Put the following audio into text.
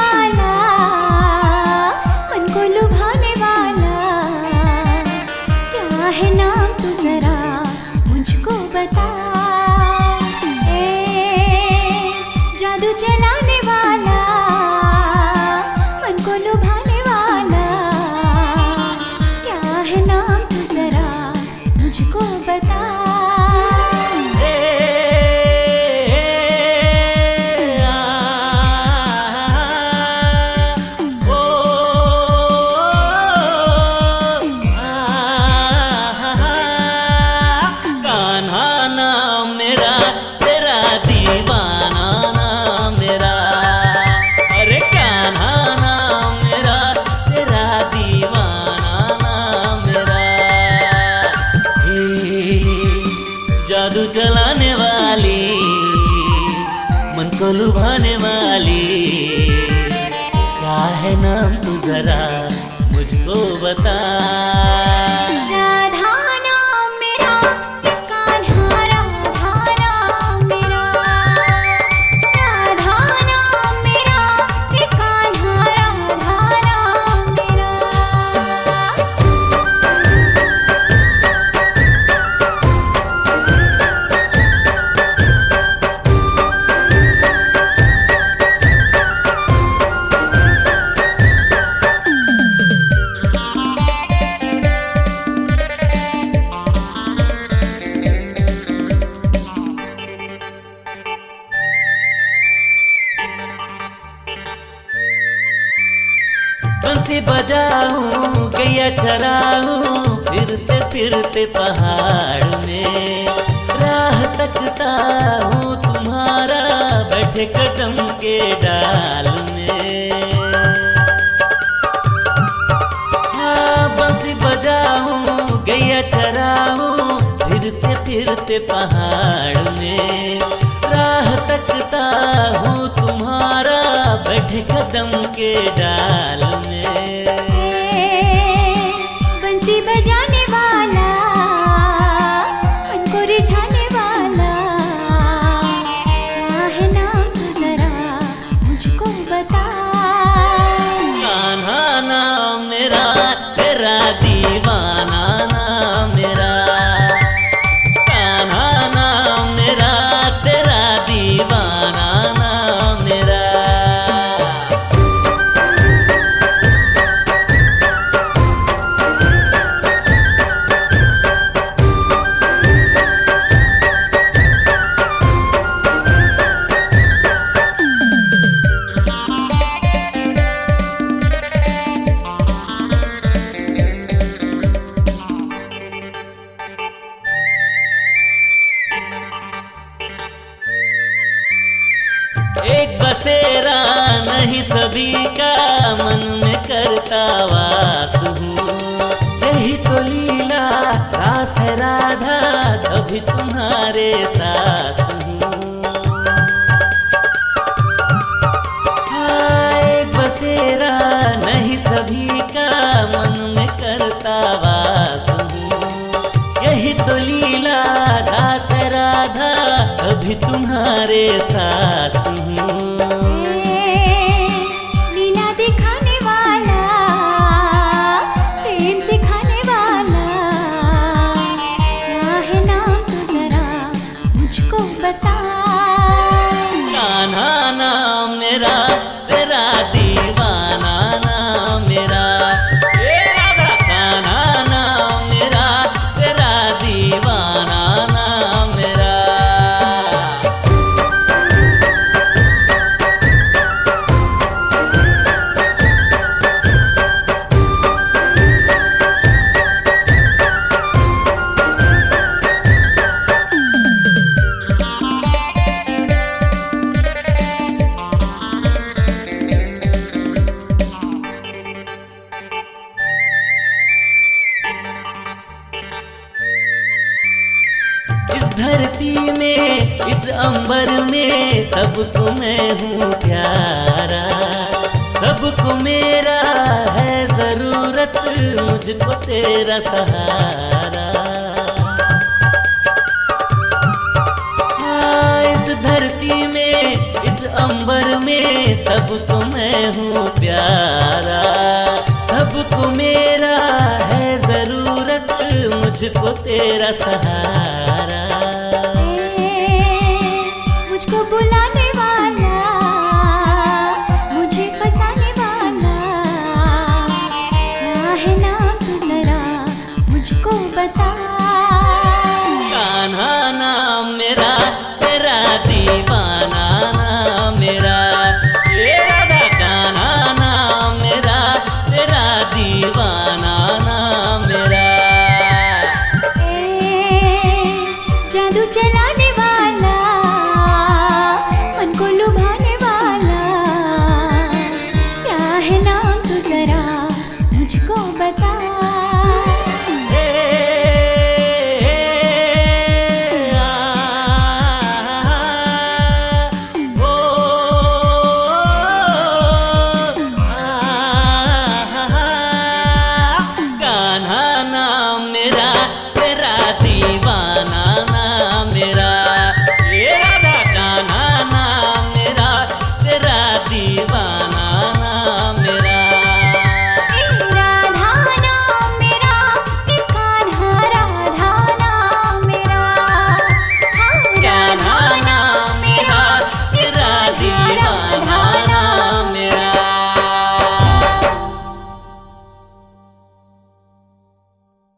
वाला, मन को लुभाने वाला, क्या है नाम तू जरा मुझको बता। जादू चलाने वाला, मन को लुभाने वाला, क्या है नाम तू जरा मुझको बता। जादू चलाने वाली, मन को लुभाने वाली, क्या है नाम तू जरा मुझको बता। राधा नाम मेरा, कान्हा राधा नाम मेरा, राधा नाम मेरा, कान्हा राधा नाम मेरा। बंसी बजाऊं गैया चराऊं, फिरते फिरते पहाड़ में राह तकता हूँ तुम्हारा, बैठे कदम के डाल में। हाँ बंसी बजाऊं गैया चराऊं, फिरते फिरते पहाड़ में राह तकता हूँ तुम्हारा, बैठे कदम के डाल में। बंसी बजाने वाला, मन को रिझाने वाला, क्या है नाम तू जरा मुझको बता। कान्हा नाम मेरा, तेरा दीवाना नाम मेरा, कान्हा नाम मेरा, तेरा दीवाना नाम मेरा। एक बसेरा नहीं सभी का, मन में करता वास हूँ, यही तो लीला रास है राधा, कभी तुम्हारे साथ हूँ। हाँ एक बसेरा नहीं सभी का, मन में करता वास हूँ, यही तो लीला रास है राधा, कभी तुम्हारे साथ हूँ। लीला दिखाने वाला, प्रेम सिखाने वाला, क्या है नाम तू जरा मुझको बता। कान्हा नाम मेरा, तेरा दीवाना नाम मेरा, ए राधा। कान्हा नाम मेरा, तेरा दीवाना नाम मेरा। इस धरती में, इस अंबर में, सबको मैं हूँ प्यारा, सबको मेरा है जरूरत, मुझको तेरा सहारा। हाँ इस धरती में, इस अंबर में, सबको मैं मैं हूँ प्यारा। सबको मेरा है जरूरत, मुझको तेरा सहारा।